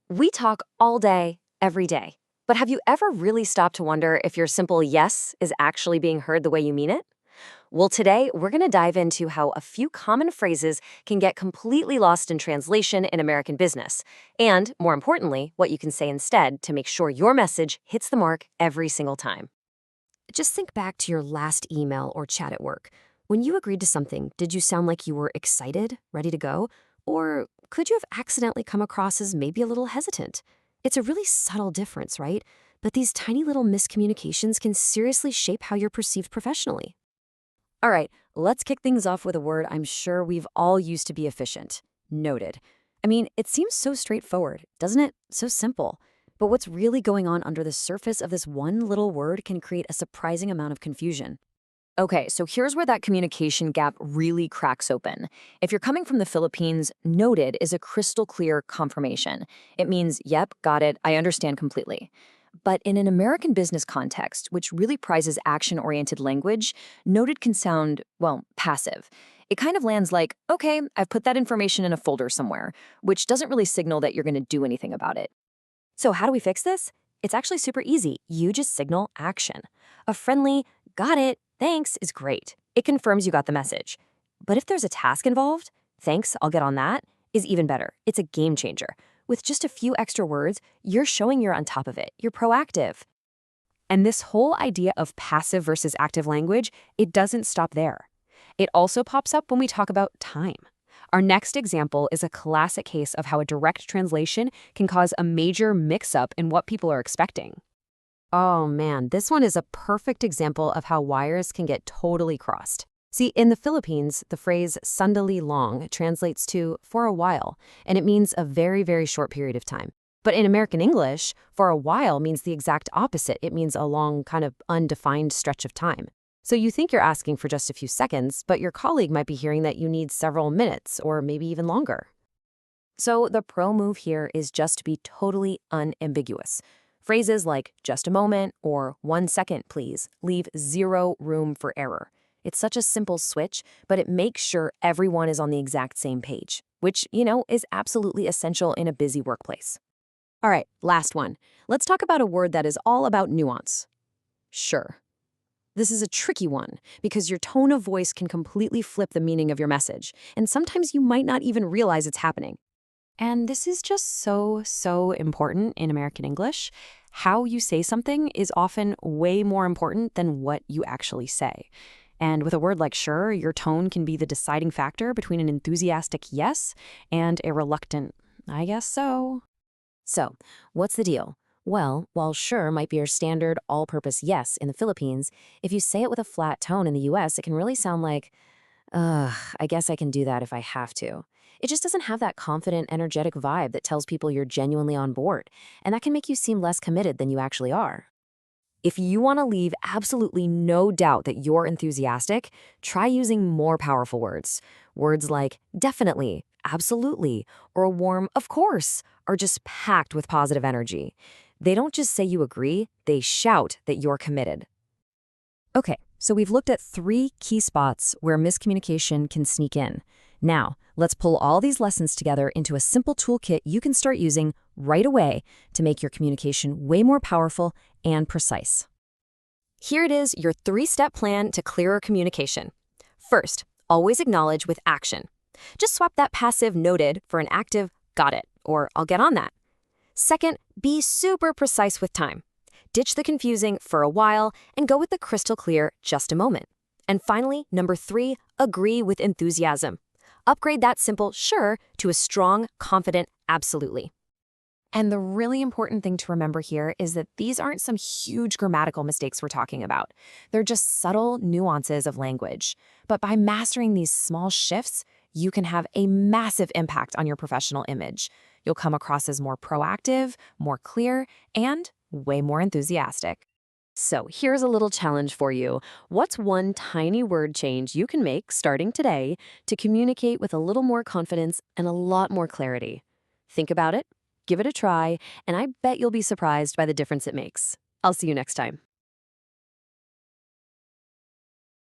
We talk all day, every day. But have you ever really stopped to wonder if your simple yes is actually being heard the way you mean it? Well, today we're going to dive into how a few common phrases can get completely lost in translation in American business, and, more importantly, what you can say instead to make sure your message hits the mark every single time. Just think back to your last email or chat at work. When you agreed to something, did you sound like you were excited, ready to go? Or could you have accidentally come across as maybe a little hesitant? It's a really subtle difference, right? But these tiny little miscommunications can seriously shape how you're perceived professionally. All right, let's kick things off with a word I'm sure we've all used to be efficient. Noted. I mean, it seems so straightforward, doesn't it? So simple. But what's really going on under the surface of this one little word can create a surprising amount of confusion. Okay, so here's where that communication gap really cracks open. If you're coming from the Philippines, noted is a crystal clear confirmation. It means, yep, got it, I understand completely. But in an American business context, which really prizes action-oriented language, noted can sound, well, passive. It kind of lands like, okay, I've put that information in a folder somewhere, which doesn't really signal that you're going to do anything about it. So how do we fix this? It's actually super easy. You just signal action. A friendly, got it, thanks is great. It confirms you got the message. But if there's a task involved, thanks, I'll get on that, is even better. It's a game changer. With just a few extra words, you're showing you're on top of it. You're proactive. And this whole idea of passive versus active language, it doesn't stop there. It also pops up when we talk about time. Our next example is a classic case of how a direct translation can cause a major mix-up in what people are expecting. Oh man, this one is a perfect example of how wires can get totally crossed. See, in the Philippines, the phrase sandali long translates to for a while, and it means a very, very short period of time. But in American English, for a while means the exact opposite. It means a long, kind of undefined stretch of time. So you think you're asking for just a few seconds, but your colleague might be hearing that you need several minutes or maybe even longer. So the pro move here is just to be totally unambiguous. Phrases like just a moment or 1 second, please, leave zero room for error. It's such a simple switch, but it makes sure everyone is on the exact same page, which, is absolutely essential in a busy workplace. All right, last one. Let's talk about a word that is all about nuance. Sure. This is a tricky one because your tone of voice can completely flip the meaning of your message, and sometimes you might not even realize it's happening. And this is just so important in American English. How you say something is often way more important than what you actually say. And with a word like sure, your tone can be the deciding factor between an enthusiastic yes and a reluctant, I guess so. So, what's the deal? Well, while sure might be your standard all-purpose yes in the Philippines, if you say it with a flat tone in the US, it can really sound like, I guess I can do that if I have to. It just doesn't have that confident, energetic vibe that tells people you're genuinely on board, and that can make you seem less committed than you actually are. If you want to leave absolutely no doubt that you're enthusiastic, try using more powerful words. Words like definitely, absolutely, or a warm of course are just packed with positive energy. They don't just say you agree, they shout that you're committed. Okay, so we've looked at 3 key spots where miscommunication can sneak in. Now, let's pull all these lessons together into a simple toolkit you can start using right away to make your communication way more powerful and precise. Here it is, your 3-step plan to clearer communication. First, always acknowledge with action. Just swap that passive noted for an active got it, or I'll get on that. Second, be super precise with time. Ditch the confusing for a while and go with the crystal clear just a moment. And finally, number 3, agree with enthusiasm. Upgrade that simple sure to a strong, confident absolutely. And the really important thing to remember here is that these aren't some huge grammatical mistakes we're talking about. They're just subtle nuances of language. But by mastering these small shifts, you can have a massive impact on your professional image. You'll come across as more proactive, more clear, and way more enthusiastic. So here's a little challenge for you. What's one tiny word change you can make starting today to communicate with a little more confidence and a lot more clarity? Think about it, give it a try, and I bet you'll be surprised by the difference it makes. I'll see you next time.